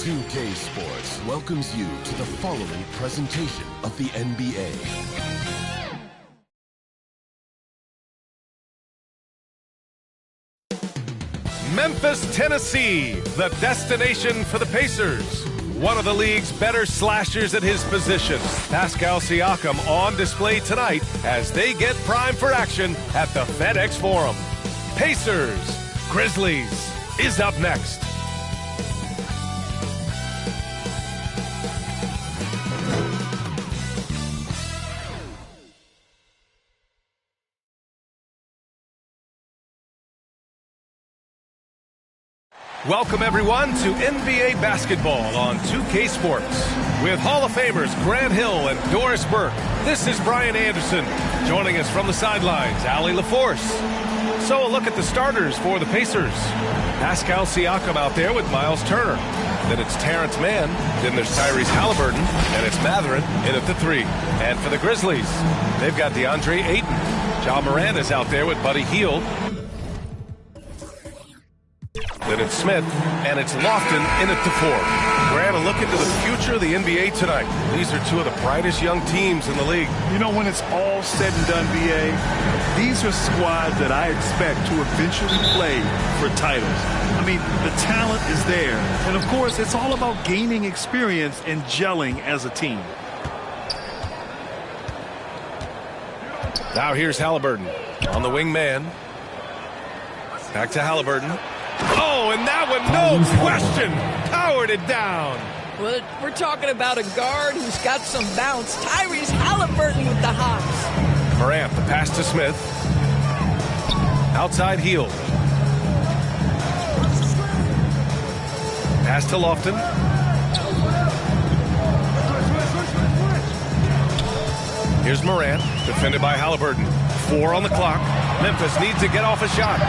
2K Sports welcomes you to the following presentation of the NBA. Memphis, Tennessee, the destination for the Pacers. One of the league's better slashers at his position, Pascal Siakam, on display tonight as they get primed for action at the FedEx Forum. Pacers, Grizzlies is up next. Welcome, everyone, to NBA basketball on 2K Sports. With Hall of Famers Grant Hill and Doris Burke, this is Brian Anderson. Joining us from the sidelines, Allie LaForce. So a look at the starters for the Pacers. Pascal Siakam out there with Miles Turner. Then it's Terrence Mann. Then there's Tyrese Halliburton. And it's Mathurin in at the 3. And for the Grizzlies, they've got DeAndre Ayton. Ja Morant is out there with Buddy Hield. Then it's Smith, and it's Lofton in at the 4. Grant, a look into the future of the NBA tonight. These are two of the brightest young teams in the league. You know, when it's all said and done, BA, these are squads that I expect to eventually play for titles. I mean, the talent is there. And, of course, it's all about gaining experience and gelling as a team. Now here's Halliburton on the wing man. Back to Halliburton. Oh, and that one, no question, powered it down. Well, we're talking about a guard who's got some bounce. Tyrese Halliburton with the hops. Morant, the pass to Smith. Outside Hield. Pass to Lofton. Here's Morant, defended by Halliburton. 4 on the clock. Memphis needs to get off a shot.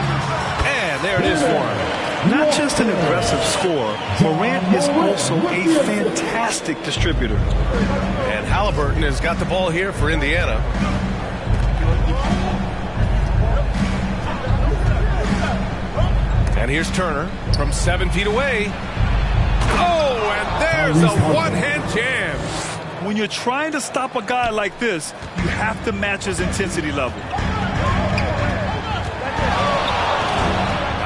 And there it is for him. Not just an aggressive scorer, Morant is also a fantastic distributor. And Halliburton has got the ball here for Indiana. And here's Turner from 7 feet away. Oh, and there's a one-hand jam. When you're trying to stop a guy like this, you have to match his intensity level.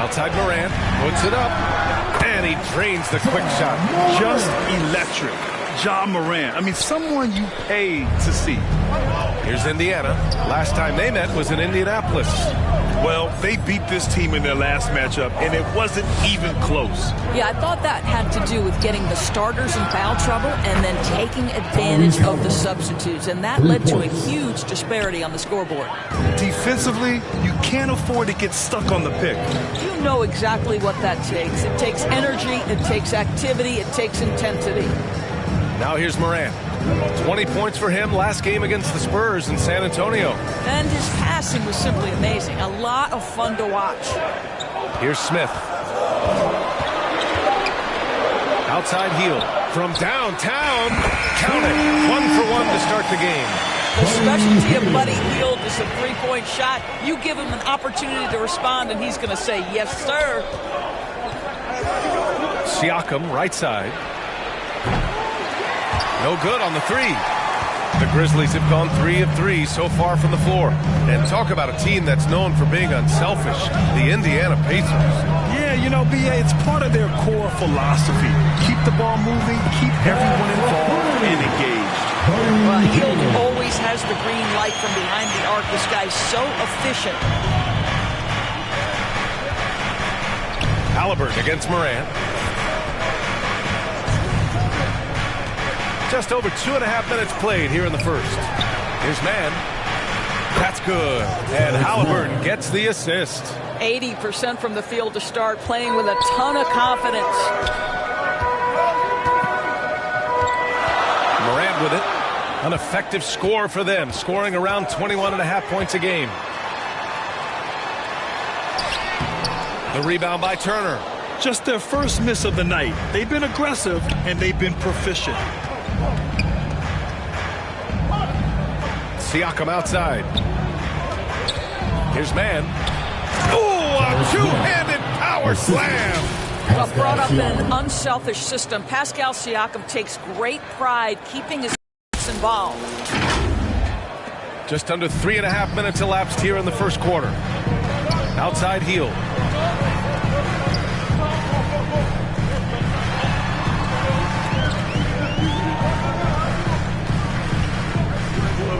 Outside Morant, puts it up, and he drains the quick shot. Just electric. Ja Morant. I mean, someone you paid to see. Here's Indiana. Last time they met was in Indianapolis. Well, they beat this team in their last matchup, and it wasn't even close. Yeah, I thought that had to do with getting the starters in foul trouble and then taking advantage of the substitutes, and that led to a huge disparity on the scoreboard. Defensively, you can't afford to get stuck on the pick. You know exactly what that takes. It takes energy, it takes activity, it takes intensity. Now here's Morant. 20 points for him last game against the Spurs in San Antonio. And his passing was simply amazing. A lot of fun to watch. Here's Smith. Outside Hield. From downtown. Count it. 1-for-1 to start the game. The specialty of Buddy Hield is a three-point shot. You give him an opportunity to respond, and he's going to say, yes, sir. Siakam, right side. No good on the 3. The Grizzlies have gone 3 of 3 so far from the floor. And talk about a team that's known for being unselfish, the Indiana Pacers. Yeah, you know, BA, it's part of their core philosophy. Keep the ball moving, keep everyone involved and engaged. Well, Hield always has the green light from behind the arc. This guy's so efficient. Halliburton against Morant. Just over 2.5 minutes played here in the first. Here's Mann. That's good. And Halliburton gets the assist. 80% from the field to start, playing with a ton of confidence. Morant with it. An effective score for them, scoring around 21.5 points a game. The rebound by Turner. Just their first miss of the night. They've been aggressive, and they've been proficient. Siakam outside. Here's Mann. Oh, a two-handed power slam. Well, brought up in an unselfish system, Pascal Siakam takes great pride keeping his involved. Just under 3.5 minutes elapsed here in the first quarter. Outside heel.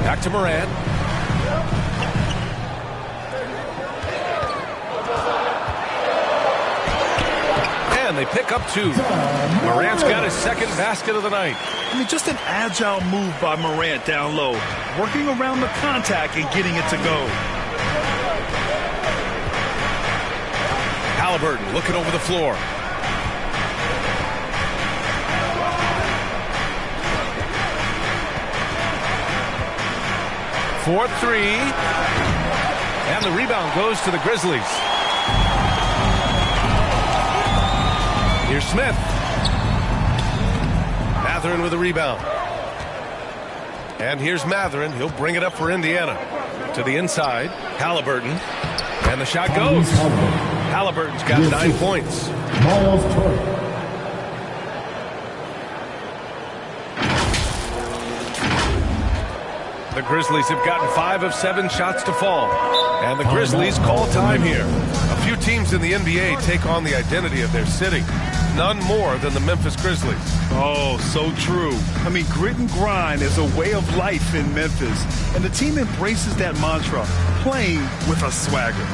Back to Morant. And they pick up two. Morant's got his second basket of the night. I mean, just an agile move by Morant down low, working around the contact and getting it to go. Halliburton looking over the floor. For three. And the rebound goes to the Grizzlies. Here's Smith. Mathurin with a rebound. And here's Mathurin. He'll bring it up for Indiana. To the inside. Halliburton. And the shot goes. Halliburton's got 9 points. The Grizzlies have gotten 5 of 7 shots to fall. And the Grizzlies call time here. A few teams in the NBA take on the identity of their city. None more than the Memphis Grizzlies. Oh, so true. I mean, grit and grind is a way of life in Memphis. And the team embraces that mantra, playing with a swagger.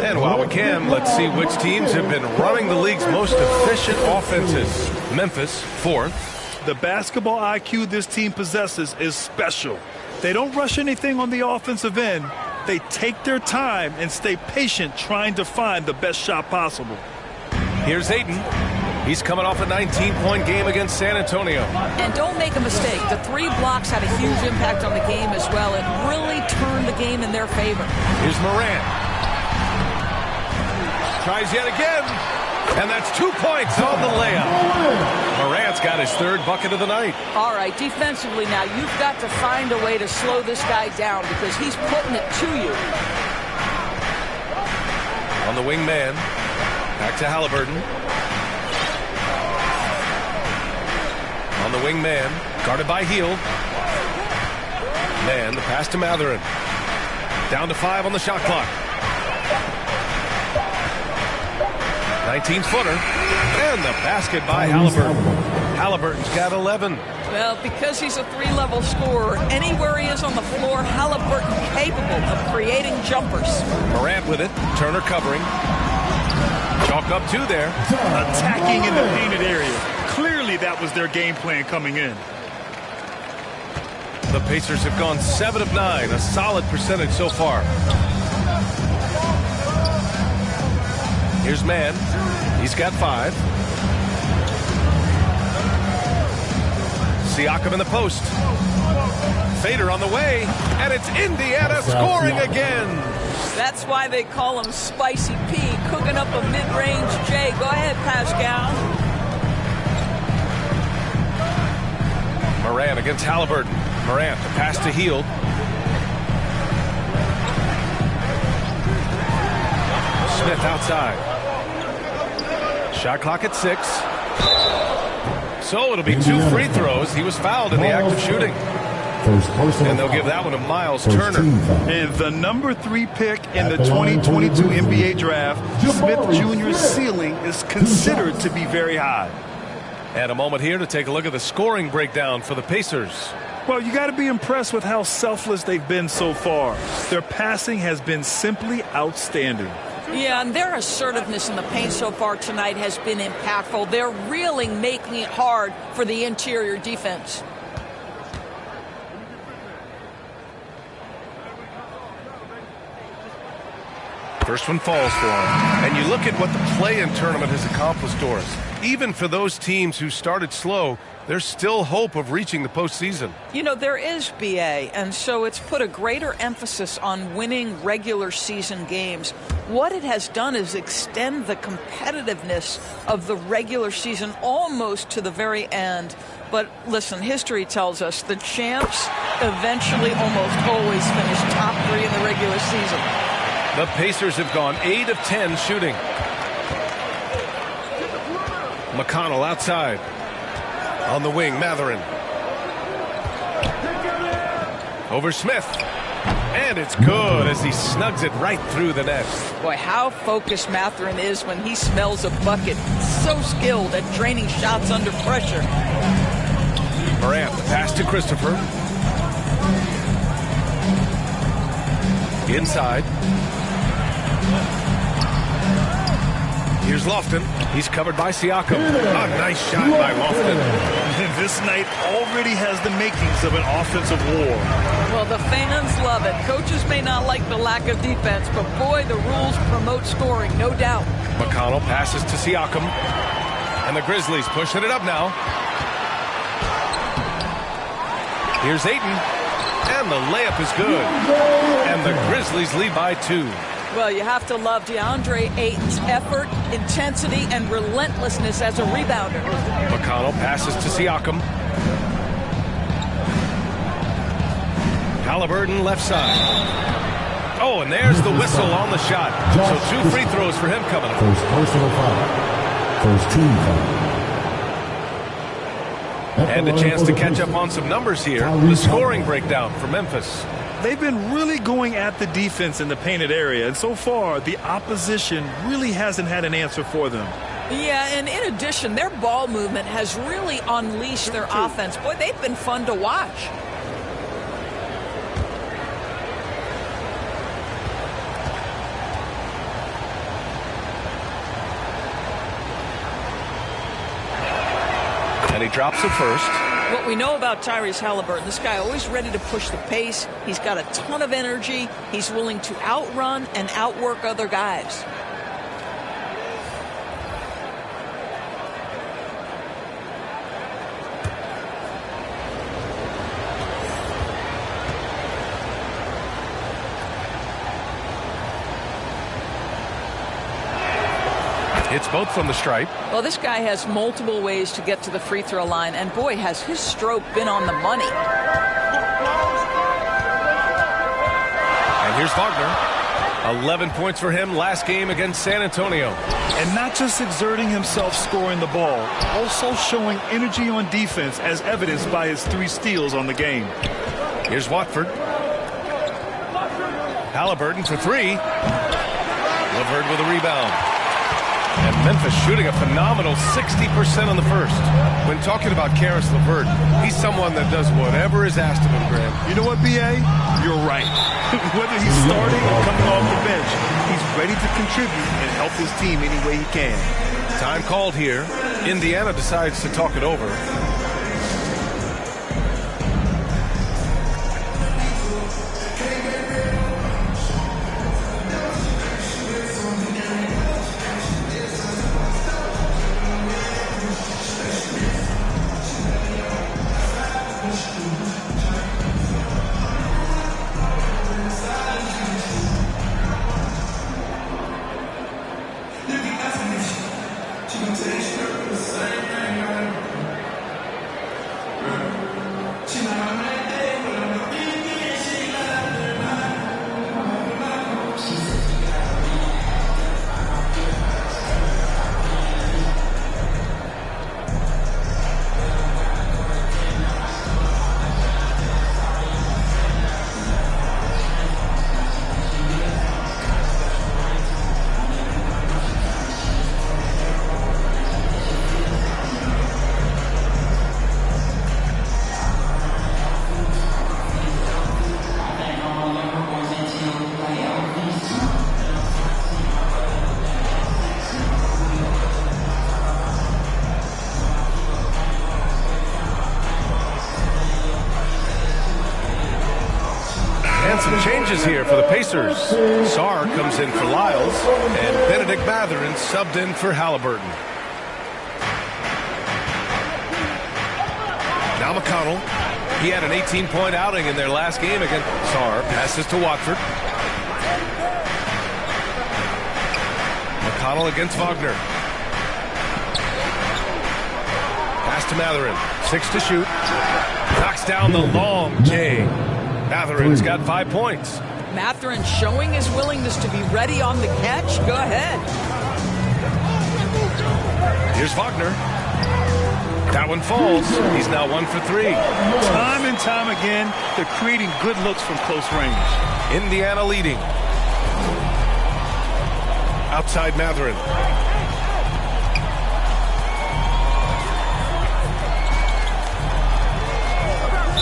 And while we can, let's see which teams have been running the league's most efficient offenses. Memphis, 4th. The basketball IQ this team possesses is special. They don't rush anything on the offensive end. They take their time and stay patient trying to find the best shot possible. Here's Ayton. He's coming off a 19-point game against San Antonio. And don't make a mistake, the 3 blocks had a huge impact on the game as well. It really turned the game in their favor. Here's Morant. Tries yet again. And that's 2 points on the layup. Morant's got his 3rd bucket of the night. All right, defensively now, you've got to find a way to slow this guy down because he's putting it to you. On the wing man. Back to Halliburton. On the wing man. Guarded by Heel. Man, the pass to Mathurin. Down to 5 on the shot clock. 19-footer. And the basket by Halliburton. Halliburton's got 11. Well, because he's a 3-level scorer, anywhere he is on the floor, Halliburton capable of creating jumpers. Morant with it. Turner covering. Chalk up 2 there. Attacking in the painted area. Clearly that was their game plan coming in. The Pacers have gone 7 of 9, a solid percentage so far. Here's Man. He's got 5. Siakam in the post. Fader on the way, and it's Indiana scoring again. That's why they call him Spicy P, cooking up a mid-range J. Go ahead, Pascal. Morant against Halliburton. Morant, the pass to Heel. Smith outside. Shot clock at 6. So it'll be 2 free throws. He was fouled in the act of shooting. And they'll give that one to Miles Turner. And the number 3 pick in the 2022 NBA draft, Smith Jr.'s ceiling is considered to be very high. And a moment here to take a look at the scoring breakdown for the Pacers. Well, you got to be impressed with how selfless they've been so far. Their passing has been simply outstanding. Yeah, and their assertiveness in the paint so far tonight has been impactful. They're really making it hard for the interior defense. First one falls for him. And you look at what the play-in tournament has accomplished, Doris. Even for those teams who started slow, there's still hope of reaching the postseason. You know, there is, BA, and so it's put a greater emphasis on winning regular season games. What it has done is extend the competitiveness of the regular season almost to the very end. But listen, history tells us the champs eventually almost always finish top 3 in the regular season. The Pacers have gone 8 of 10 shooting. McConnell outside. On the wing, Mathurin. Over Smith. And it's good as he snugs it right through the net. Boy, how focused Mathurin is when he smells a bucket. So skilled at draining shots under pressure. Morant, the pass to Christopher. Inside. Here's Lofton. He's covered by Siakam. A nice shot by Lofton. This night already has the makings of an offensive war. Well, the fans love it. Coaches may not like the lack of defense, but boy, the rules promote scoring, no doubt. McConnell passes to Siakam. And the Grizzlies pushing it up now. Here's Ayton. And the layup is good. And the Grizzlies lead by 2. Well, you have to love DeAndre Ayton's effort, intensity, and relentlessness as a rebounder. McConnell passes to Siakam. Halliburton left side. Oh, and there's the whistle on the shot. So 2 free throws for him coming up. First personal foul. First team foul. And a chance to catch up on some numbers here. The scoring breakdown for Memphis. They've been really going at the defense in the painted area, and so far the opposition really hasn't had an answer for them. Yeah, and in addition, their ball movement has really unleashed their offense. Boy, they've been fun to watch. And he drops it first. What we know about Tyrese Halliburton, this guy always ready to push the pace. He's got a ton of energy. He's willing to outrun and outwork other guys. It's both from the stripe. Well, this guy has multiple ways to get to the free throw line, and boy, has his stroke been on the money. And here's Wagner. 11 points for him last game against San Antonio. And not just exerting himself scoring the ball, also showing energy on defense as evidenced by his 3 steals on the game. Here's Watford. Halliburton for 3. LeVert with a rebound. And Memphis shooting a phenomenal 60% on the first. When talking about Karis LeVert, he's someone that does whatever is asked of him, Graham. You know what, B.A.? You're right. Whether he's starting or coming off the bench, he's ready to contribute and help his team any way he can. Time called here. Indiana decides to talk it over. some changes here for the Pacers. Sarr comes in for Lyles, and Benedict Mathurin subbed in for Halliburton. Now McConnell. He had an 18-point outing in their last game against Sarr. Passes to Watford. McConnell against Wagner. Pass to Mathurin. 6 to shoot. Knocks down the long J. Mathurin's got 5 points. Mathurin showing his willingness to be ready on the catch. Go ahead. Here's Wagner. That one falls. He's now 1 for 3. Time and time again, they're creating good looks from close range. Indiana leading. Outside Mathurin.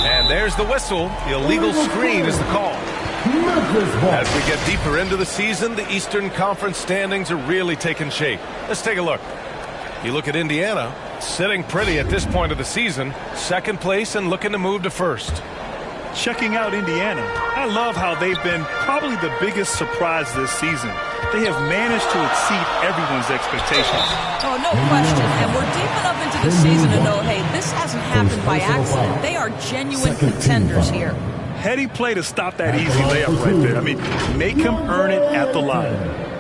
And there's the whistle. The illegal screen is the call. As we get deeper into the season, the Eastern Conference standings are really taking shape. Let's take a look. You look at Indiana, sitting pretty at this point of the season, second place and looking to move to first. Checking out Indiana, I love how they've been probably the biggest surprise this season. They have managed to exceed everyone's expectations. Oh, no question. And we're deep enough into the season to know, hey, this hasn't happened by accident. They are genuine contenders here. Heady play to stop that easy layup right there. I mean, make him earn it at the line.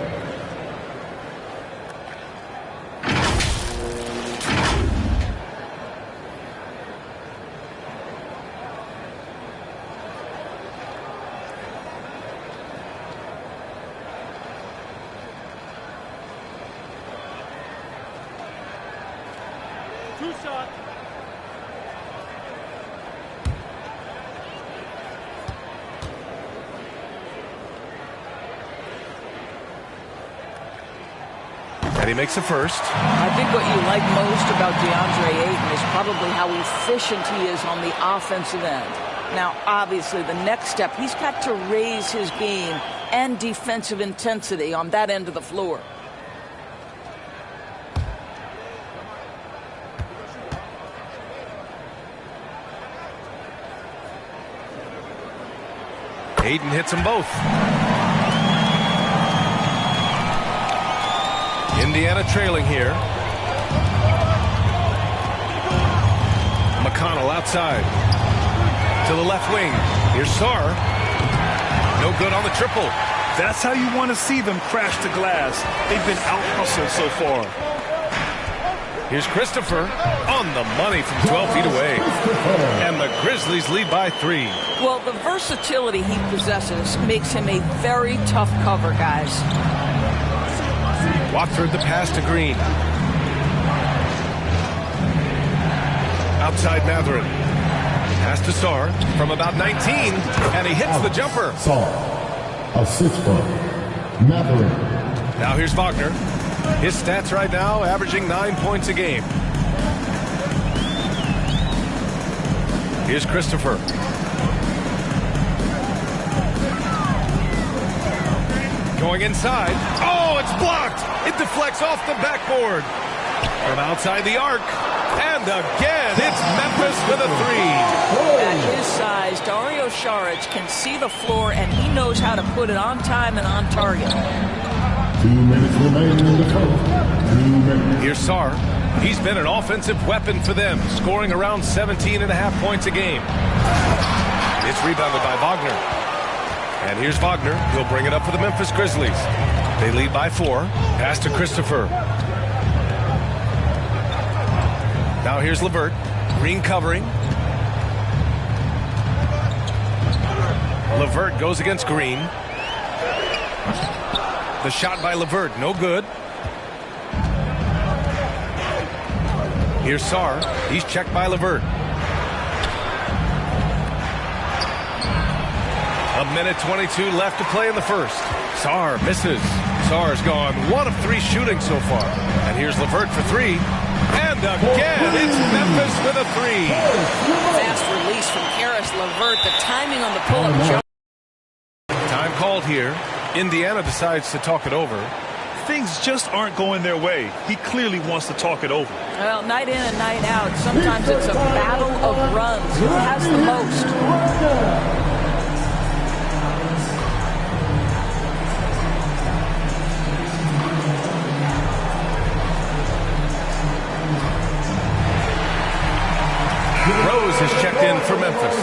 And he makes a first. I think what you like most about DeAndre Ayton is probably how efficient he is on the offensive end. Now, obviously, the next step, he's got to raise his game and defensive intensity on that end of the floor. Ayton hits them both. Indiana trailing here. McConnell outside. To the left wing. Here's Sarr. No good on the triple. That's how you want to see them crash the glass. They've been out-hustled so far. Here's Christopher on the money from 12 feet away. And the Grizzlies lead by 3. Well, the versatility he possesses makes him a very tough cover, guys. Watford the pass to Green. Outside Mathurin. Pass to Sarr from about 19, and he hits the jumper. Sarr, a 6-foot. Mathurin. Now here's Wagner. His stats right now averaging 9 points a game. Here's Christopher. Going inside. Oh, it's blocked. It deflects off the backboard. From outside the arc. And again, it's Memphis with a 3. At his size, Dario Saric can see the floor, and he knows how to put it on time and on target. 2 minutes remaining in the first. 2 minutes. Here's Sarr. He's been an offensive weapon for them, scoring around 17.5 points a game. It's rebounded by Wagner. And here's Wagner. He'll bring it up for the Memphis Grizzlies. They lead by 4. Pass to Christopher. Now here's LeVert. Green covering. LeVert goes against Green. The shot by LeVert, no good. Here's Sarr. He's checked by LeVert. A minute 22 left to play in the first. Sarr misses. Sarr's gone 1 of 3 shooting so far. And here's LeVert for 3. And again, it's Memphis with a 3. Fast release from Karis LeVert. The timing on the pull-up jump. Time called here. Indiana decides to talk it over. Things just aren't going their way. He clearly wants to talk it over. Well, night in and night out, sometimes it's a battle of runs. Who has the most? Rose has checked in for Memphis.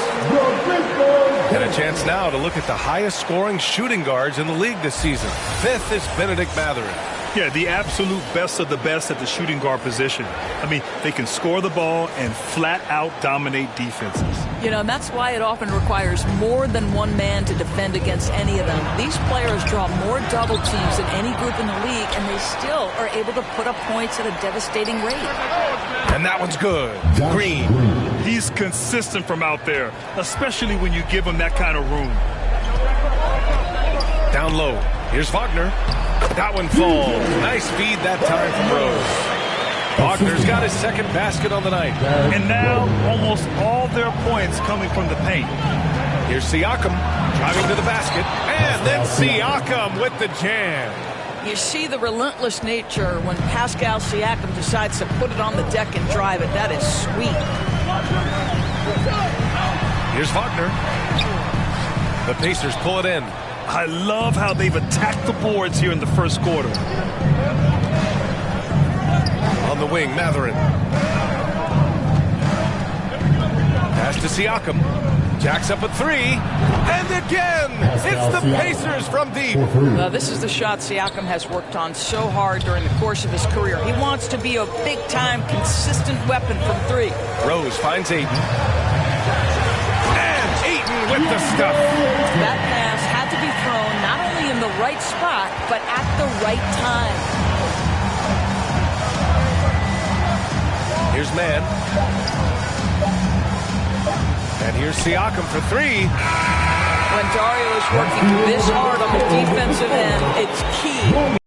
And a chance now to look at the highest scoring shooting guards in the league this season. 5th is Benedict Mathurin. Yeah, the absolute best of the best at the shooting guard position. I mean, they can score the ball and flat out dominate defenses. You know, and that's why it often requires more than one man to defend against any of them. These players draw more double teams than any group in the league, and they still are able to put up points at a devastating rate. And that one's good. Green. He's consistent from out there, especially when you give him that kind of room. Down low. Here's Wagner. That one falls. Nice feed that time from Rose. Wagner's got his second basket on the night. And now almost all their points coming from the paint. Here's Siakam driving to the basket. And then Siakam with the jam. You see the relentless nature when Pascal Siakam decides to put it on the deck and drive it. That is sweet. Here's Wagner. The Pacers pull it in. I love how they've attacked the boards here in the first quarter. On the wing, Mathurin. Pass to Siakam. Jacks up a 3. And again, it's the Pacers from deep. This is the shot Siakam has worked on so hard during the course of his career. He wants to be a big-time, consistent weapon from 3. Rose finds Ayton. And Ayton with the stuff. That pass had to be thrown not only in the right spot, but at the right time. Here's Mann. And here's Siakam for 3. When Dario is working this hard on the defensive end, it's key.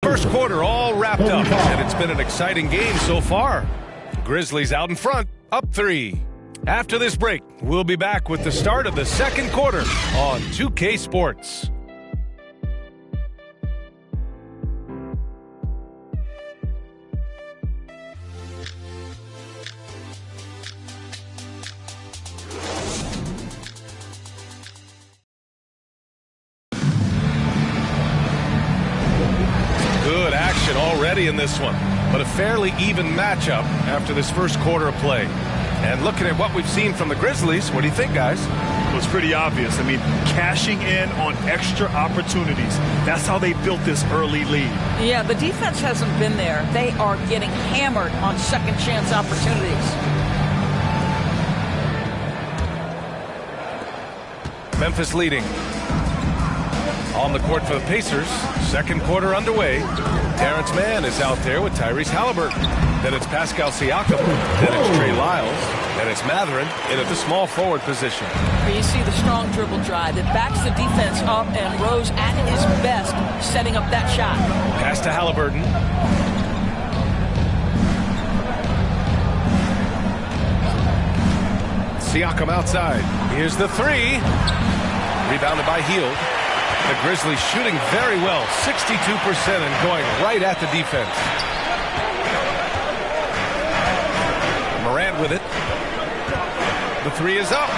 First quarter all wrapped up, and it's been an exciting game so far. Grizzlies out in front, up 3. After this break, we'll be back with the start of the second quarter on 2K Sports. Good action already in this one, but a fairly even matchup after this first quarter of play. And looking at what we've seen from the Grizzlies, what do you think, guys? Well, it's pretty obvious. I mean, cashing in on extra opportunities. That's how they built this early lead. Yeah, the defense hasn't been there. They are getting hammered on second chance opportunities. Memphis leading. On the court for the Pacers, second quarter underway. Terrence Mann is out there with Tyrese Halliburton. Then it's Pascal Siakam. Then it's Trey Lyles. Then it's Mathurin in at the small forward position. You see the strong dribble drive. It backs the defense up, and Rose at his best setting up that shot. Pass to Halliburton. Siakam outside. Here's the 3. Rebounded by Hield. The Grizzlies shooting very well, 62% and going right at the defense. Morant with it. The 3 is up.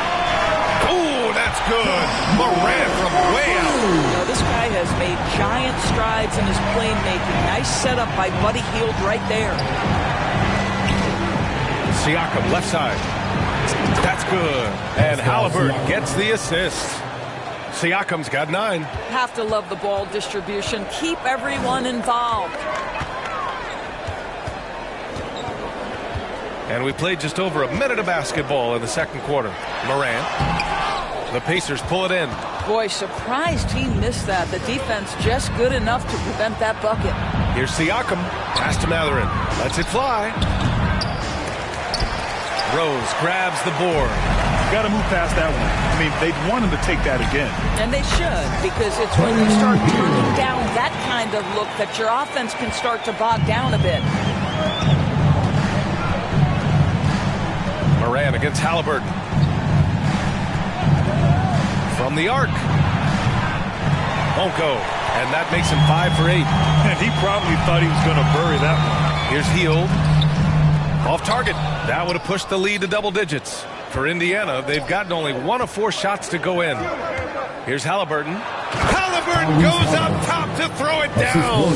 Ooh, that's good. Morant from way out. You know, this guy has made giant strides in his playmaking. Nice setup by Buddy Hield right there. Siakam left side. That's good. And Halliburton gets the assist. Siakam's got 9. Have to love the ball distribution. Keep everyone involved. And we played just over a minute of basketball in the second quarter. Morant. The Pacers pull it in. Boy, surprised he missed that. The defense just good enough to prevent that bucket. Here's Siakam. Pass to Mathurin. Lets it fly. Rose grabs the board. Got to move past that one. I mean, they'd want him to take that again. And they should, because it's when you start turning down that kind of look that your offense can start to bog down a bit. Morant against Halliburton. From the arc. Won't go. And that makes him 5 for 8. And he probably thought he was going to bury that one. Here's Hield. Off target. That would have pushed the lead to double digits. For Indiana, they've gotten only 1 of 4 shots to go in. Here's Halliburton. Halliburton goes up top to throw it down.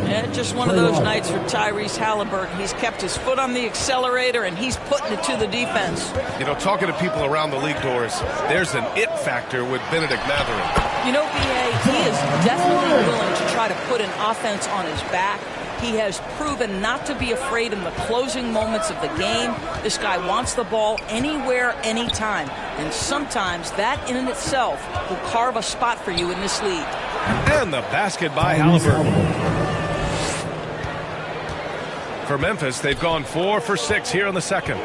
Yeah, just one of those nights for Tyrese Halliburton. He's kept his foot on the accelerator, and he's putting it to the defense. You know, talking to people around the league, Doris, there's an it factor with Benedict Mathurin. You know, B.A., he is definitely willing to try to put an offense on his back. He has proven not to be afraid in the closing moments of the game. This guy wants the ball anywhere, anytime. And sometimes that in itself will carve a spot for you in this league. And the basket by Halliburton. For Memphis, they've gone 4 for 6 here in the second.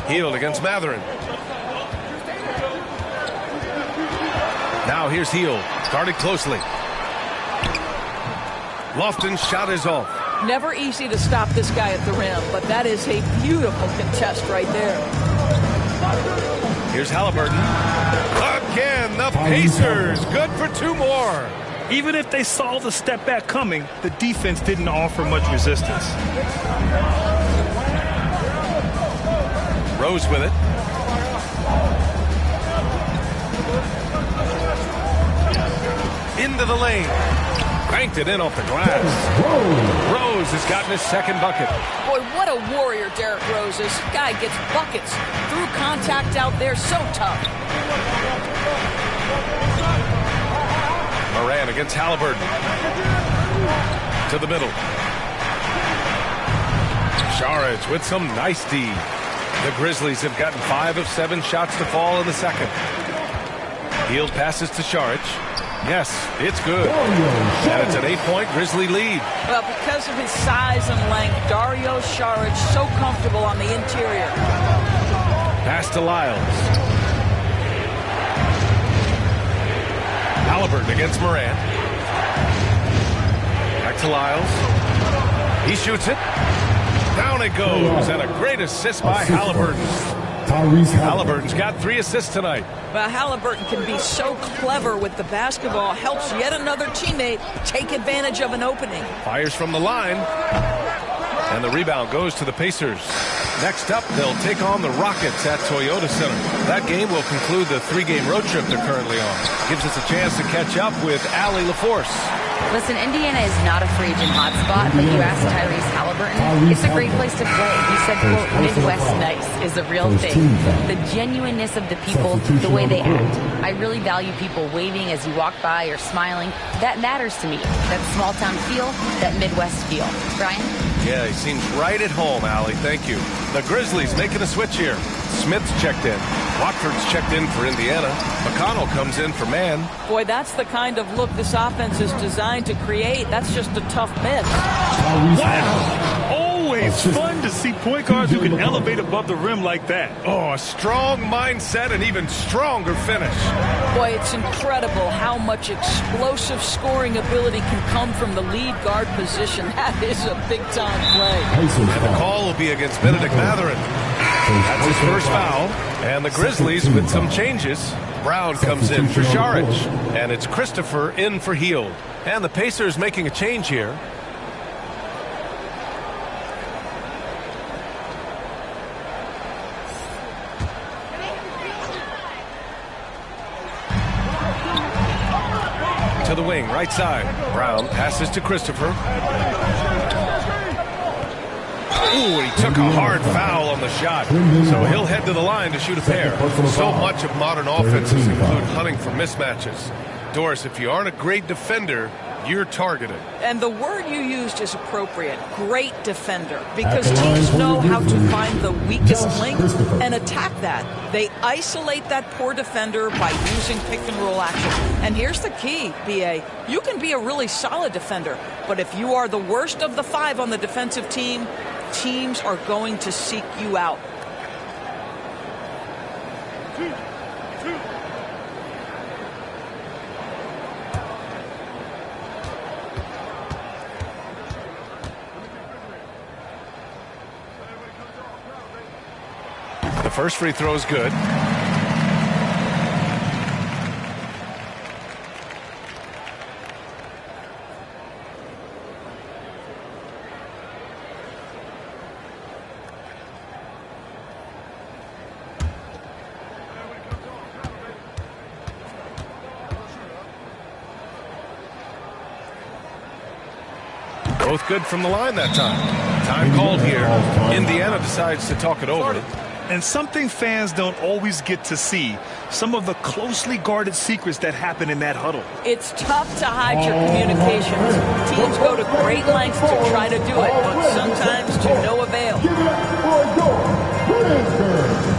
Hield against Mathurin. Now here's Hield, guarded closely. Lofton's shot is off. Never easy to stop this guy at the rim, but that is a beautiful contest right there. Here's Halliburton. Again, the Pacers. Good for 2 more. Even if they saw the step back coming, the defense didn't offer much resistance. Rose with it. Into the lane. Banked it in off the glass. Rose has gotten his second bucket. Boy, what a warrior Derrick Rose is. Guy gets buckets through contact out there. So tough. Moran against Halliburton. To the middle. Saric with some nice D. The Grizzlies have gotten 5 of 7 shots to fall in the second. Hield passes to Saric. Yes, it's good. And it's an 8-point Grizzly lead. Well, because of his size and length, Dario Saric so comfortable on the interior. Pass to Lyles. Halliburton against Moran. Back to Lyles. He shoots it. Down it goes. And a great assist by Halliburton. Halliburton's got 3 assists tonight. Well, Halliburton can be so clever with the basketball. Helps yet another teammate take advantage of an opening. Fires from the line. And the rebound goes to the Pacers. Next up, they'll take on the Rockets at Toyota Center. That game will conclude the 3-game road trip they're currently on. Gives us a chance to catch up with Allie LaForce. Listen, Indiana is not a free agent hotspot, but you asked Tyrese Halliburton. It's a great place to play. He said, quote, Midwest nice is a real thing. The genuineness of the people, the way they act. I really value people waving as you walk by or smiling. That matters to me. That small town feel, that Midwest feel. Brian? Yeah, he seems right at home, Allie. Thank you. The Grizzlies making a switch here. Smith's checked in. Watford's checked in for Indiana. McConnell comes in for man. Boy, that's the kind of look this offense is designed to create. That's just a tough miss. Wow. Always fun to see point guards who can elevate above the rim like that. Oh, a strong mindset and even stronger finish. Boy, it's incredible how much explosive scoring ability can come from the lead guard position. That is a big-time play. And the call will be against Benedict Mathurin. That's his first foul. And the Grizzlies with some changes. Brown comes in for Saric. And it's Christopher in for Hield. And the Pacers making a change here. To the wing, right side. Brown passes to Christopher. Ooh, he took a hard foul on the shot. So he'll head to the line to shoot a pair. So much of modern offenses include hunting for mismatches. Doris, if you aren't a great defender, you're targeted. And the word you used is appropriate. Great defender. Because teams know how to find the weakest link and attack that. They isolate that poor defender by using pick-and-roll action. And here's the key, B.A. You can be a really solid defender, but if you are the worst of the 5 on the defensive team, teams are going to seek you out. The first free throw is good. Both good from the line that time. Time called here. Indiana decides to talk it over. And something fans don't always get to see, some of the closely guarded secrets that happen in that huddle. It's tough to hide your communications. Teams go to great lengths to try to do it, but sometimes to no avail. Give it up for your Grizzles.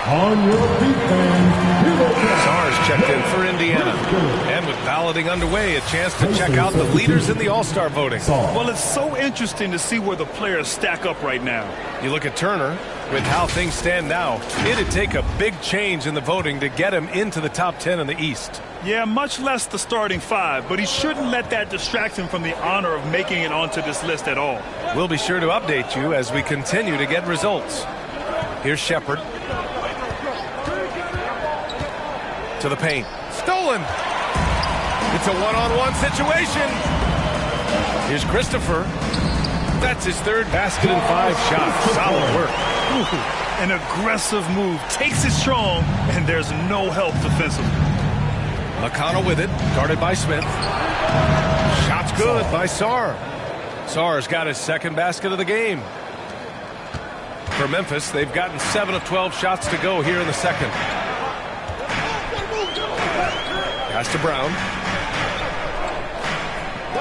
On your feet, fans. Here they come. Sars checked in for Indiana. And with balloting underway, a chance to check out the leaders in the All-Star voting. Well, it's so interesting to see where the players stack up right now. You look at Turner, with how things stand now, it'd take a big change in the voting to get him into the top 10 in the East. Yeah, much less the starting five, but he shouldn't let that distract him from the honor of making it onto this list at all. We'll be sure to update you as we continue to get results. Here's Shepard. To the paint. Stolen! It's a one-on-one situation. Here's Christopher. That's his third basket in 5 shots. Solid work. Ooh, an aggressive move. Takes it strong, and there's no help defensively. McConnell with it. Guarded by Smith. Shot's good by Sar. Sar's got his second basket of the game. For Memphis, they've gotten 7 of 12 shots to go here in the second. Pass to Brown.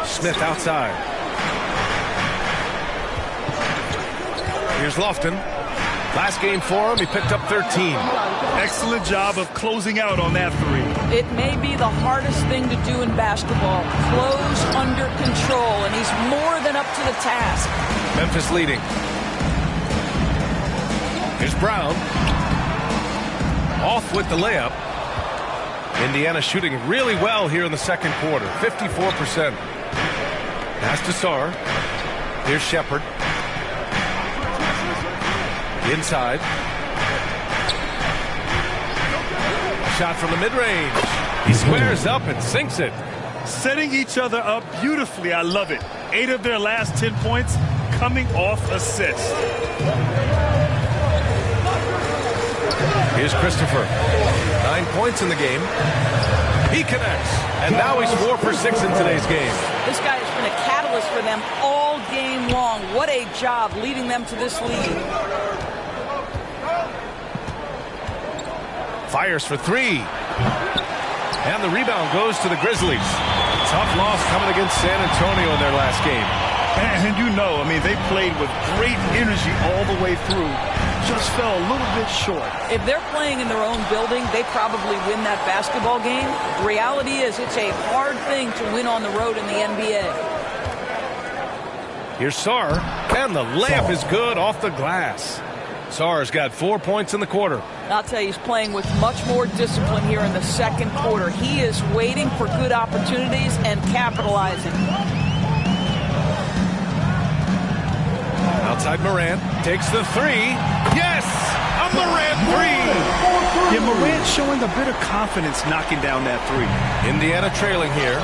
Smith outside. Here's Lofton. Last game for him, he picked up 13. Excellent job of closing out on that three. It may be the hardest thing to do in basketball. Close under control, and he's more than up to the task. Memphis leading. Here's Brown. Off with the layup. Indiana shooting really well here in the second quarter, 54%. Pass to Sar. Here's Shepard. Inside. Shot from the mid-range. He squares up and sinks it. Setting each other up beautifully. I love it. 8 of their last 10 points coming off assists. Here's Christopher. 9 points in the game. He connects. And now he's 4 for 6 in today's game. This guy has been a catalyst for them all game long. What a job leading them to this lead. Fires for 3. And the rebound goes to the Grizzlies. Tough loss coming against San Antonio in their last game. And you know, I mean, they played with great energy all the way through. Just fell a little bit short. If they're playing in their own building, they probably win that basketball game. The reality is it's a hard thing to win on the road in the NBA. Here's Sar. And the layup is good off the glass. Sar's got 4 points in the quarter. I'll tell you, he's playing with much more discipline here in the second quarter. He is waiting for good opportunities and capitalizing. Outside Morant takes the 3. Yes! A Morant 3! Yeah, Morant showing a bit of confidence knocking down that 3. Indiana trailing here.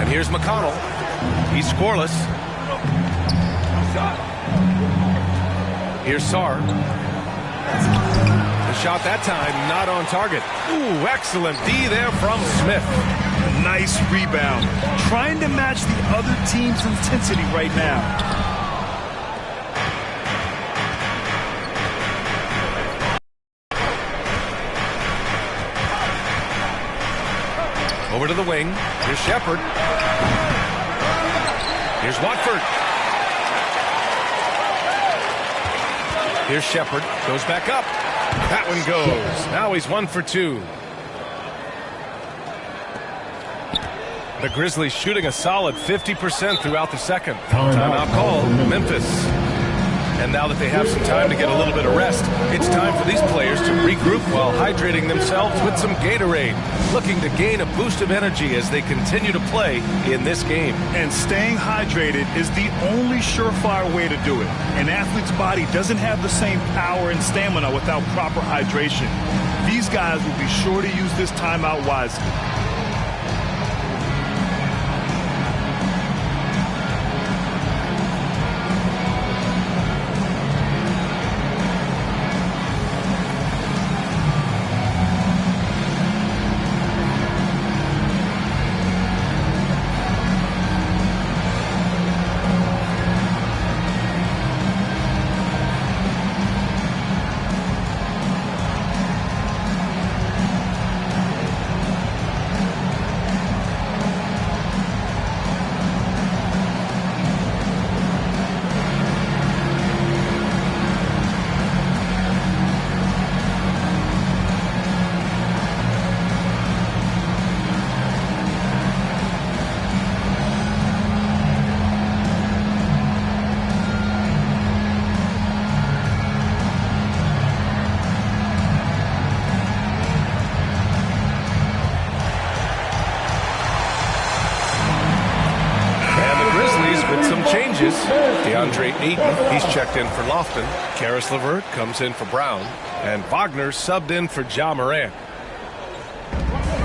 And here's McConnell. He's scoreless. Here's Sar. The shot that time not on target. Ooh, excellent D there from Smith. Nice rebound. Trying to match the other team's intensity right now. Over to the wing. Here's Shepard. Here's Watford. Here's Shepard. Goes back up. That one goes. Now he's 1 for 2. The Grizzlies shooting a solid 50% throughout the second. Timeout call, Memphis. And now that they have some time to get a little bit of rest, it's time for these players to regroup while hydrating themselves with some Gatorade, looking to gain a boost of energy as they continue to play in this game. And staying hydrated is the only surefire way to do it. An athlete's body doesn't have the same power and stamina without proper hydration. These guys will be sure to use this timeout wisely. Ayton, he's checked in for Lofton. Karis LeVert comes in for Brown. And Wagner subbed in for Ja Morant.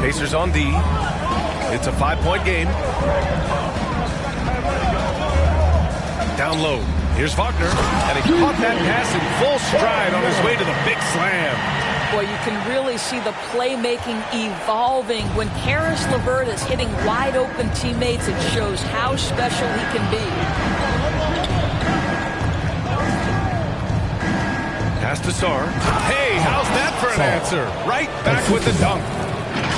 Pacers on D. It's a 5-point game. Down low. Here's Wagner. And he caught that pass in full stride on his way to the big slam. Boy, you can really see the playmaking evolving. When Karis LeVert is hitting wide-open teammates, it shows how special he can be. Pass to Sarr. Hey, how's that for an answer? Right back with the dunk.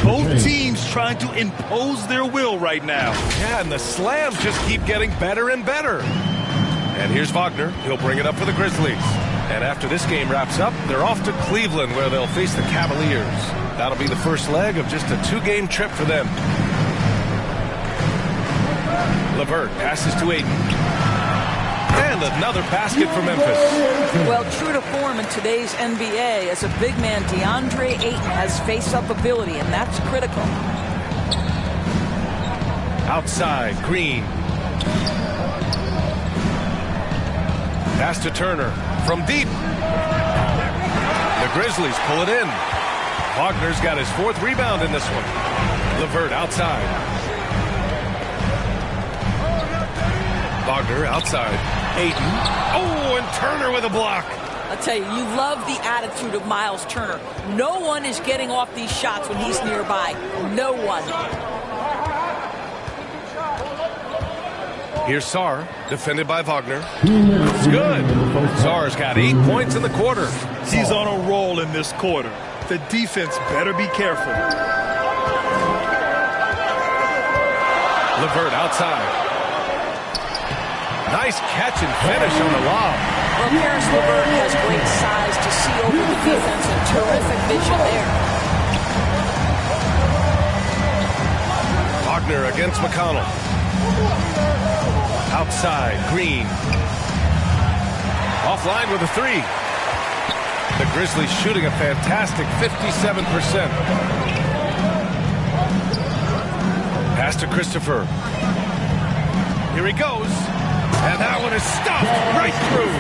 Both teams trying to impose their will right now. Yeah, and the slams just keep getting better and better. And here's Wagner. He'll bring it up for the Grizzlies. And after this game wraps up, they're off to Cleveland where they'll face the Cavaliers. That'll be the first leg of just a 2-game trip for them. LeVert passes to Ayton. And another basket for Memphis. Well, true to form in today's NBA, as a big man, DeAndre Ayton has face-up ability, and that's critical. Outside, Green. Pass to Turner from deep. The Grizzlies pull it in. Wagner's got his 4th rebound in this one. LeVert outside. Wagner outside. Ayton. Oh, and Turner with a block. I'll tell you, you love the attitude of Miles Turner. No one is getting off these shots when he's nearby. No one. Here's Sarr, defended by Wagner. It's good. Sarr's got 8 points in the quarter. He's on a roll in this quarter. The defense better be careful. LeVert outside. Nice catch and finish on the lob. Well, Karis LeVert has great size to see over the defense and terrific vision there. Wagner against McConnell. Outside, Green. Offline with a 3. The Grizzlies shooting a fantastic 57%. Pass to Christopher. Here he goes. And that one is stuffed right through.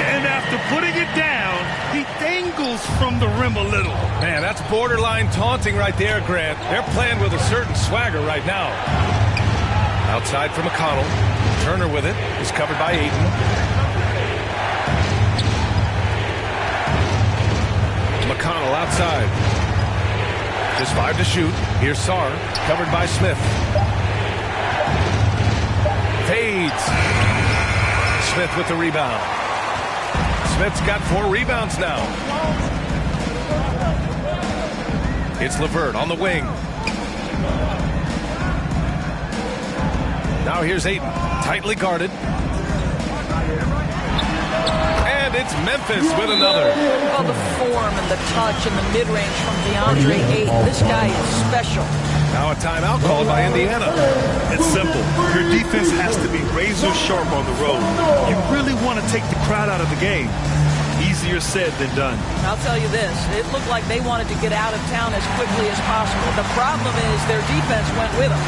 And after putting it down, he dangles from the rim a little. Man, that's borderline taunting right there, Grant. They're playing with a certain swagger right now. Outside for McConnell. Turner with it. Is covered by Ayton. McConnell outside. Just 5 to shoot. Here's Sarr. Covered by Smith. Fades. Smith with the rebound. Smith's got 4 rebounds now. It's LeVert on the wing. Now here's Ayton, tightly guarded. And it's Memphis with another. Well, the form and the touch and the mid-range from DeAndre Ayton. This guy is special. Now a timeout called by Indiana. It's simple. Your defense has to be razor sharp on the road. You really want to take the crowd out of the game. Easier said than done. I'll tell you this. It looked like they wanted to get out of town as quickly as possible. The problem is their defense went with them.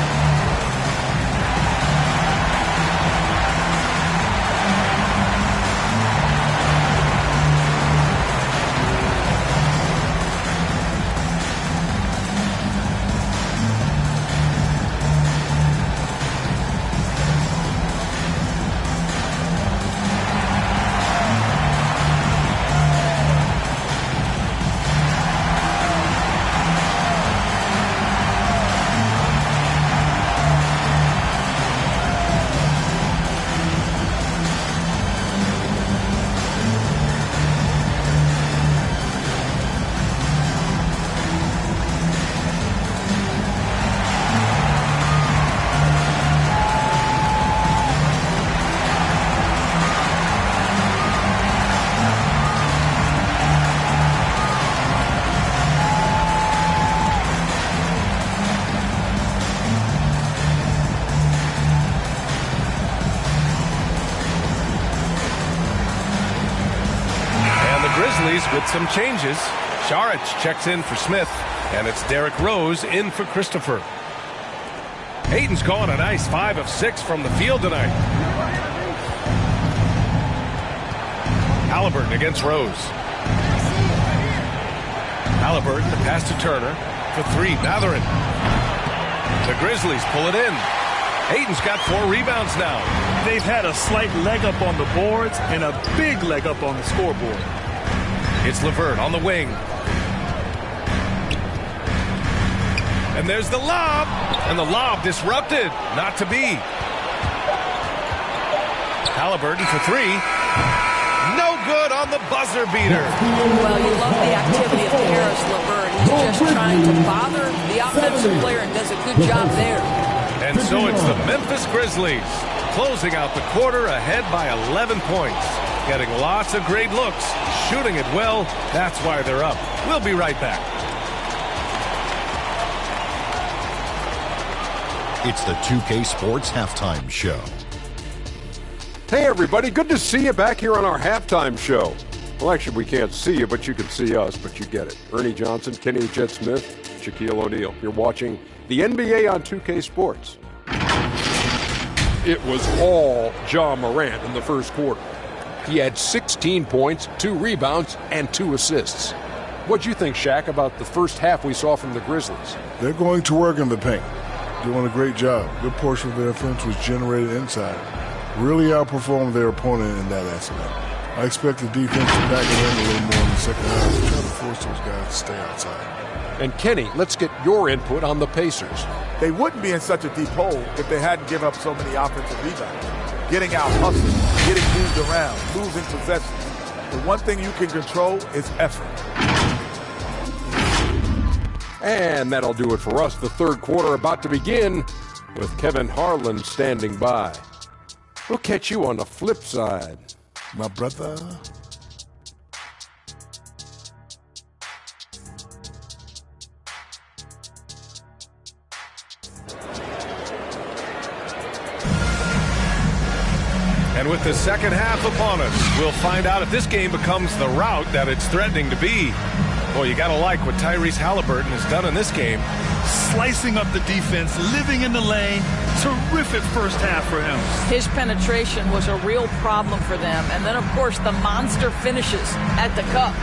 Grizzlies with some changes. Saric checks in for Smith, and it's Derrick Rose in for Christopher. Ayton's gone a nice 5 of 6 from the field tonight. Halliburton against Rose. Halliburton, the pass to Turner for 3. Mathurin. The Grizzlies pull it in. Ayton's got 4 rebounds now. They've had a slight leg up on the boards and a big leg up on the scoreboard. It's LeVert on the wing. And there's the lob. And the lob disrupted. Not to be. Halliburton for 3. No good on the buzzer beater. Well, you love the activity of Harris LeVert. He's just trying to bother the offensive player and does a good job there. And so it's the Memphis Grizzlies closing out the quarter ahead by 11 points. Getting lots of great looks, shooting it well. That's why they're up. We'll be right back. It's the 2K Sports Halftime Show. Hey everybody, good to see you back here on our halftime show. Well, actually we can't see you, but you can see us, but you get it. Ernie Johnson, Kenny the Jet Smith, Shaquille O'Neal. You're watching the NBA on 2K Sports. It was all Ja Morant in the first quarter. He had 16 points, 2 rebounds, and 2 assists. What'd you think, Shaq, about the first half we saw from the Grizzlies? They're going to work in the paint. Doing a great job. Good portion of their offense was generated inside. Really outperformed their opponent in that aspect. I expect the defense to back it in a little more in the second half to try to force those guys to stay outside. And Kenny, let's get your input on the Pacers. They wouldn't be in such a deep hole if they hadn't given up so many offensive rebounds. Getting out hustled, getting moved around, losing possessions. The one thing you can control is effort. And that'll do it for us. The third quarter about to begin with Kevin Harlan standing by. We'll catch you on the flip side. My brother. And with the second half upon us, we'll find out if this game becomes the rout that it's threatening to be. Boy, you got to like what Tyrese Halliburton has done in this game. Slicing up the defense, living in the lane. Terrific first half for him. His penetration was a real problem for them. And then, of course, the monster finishes at the cup.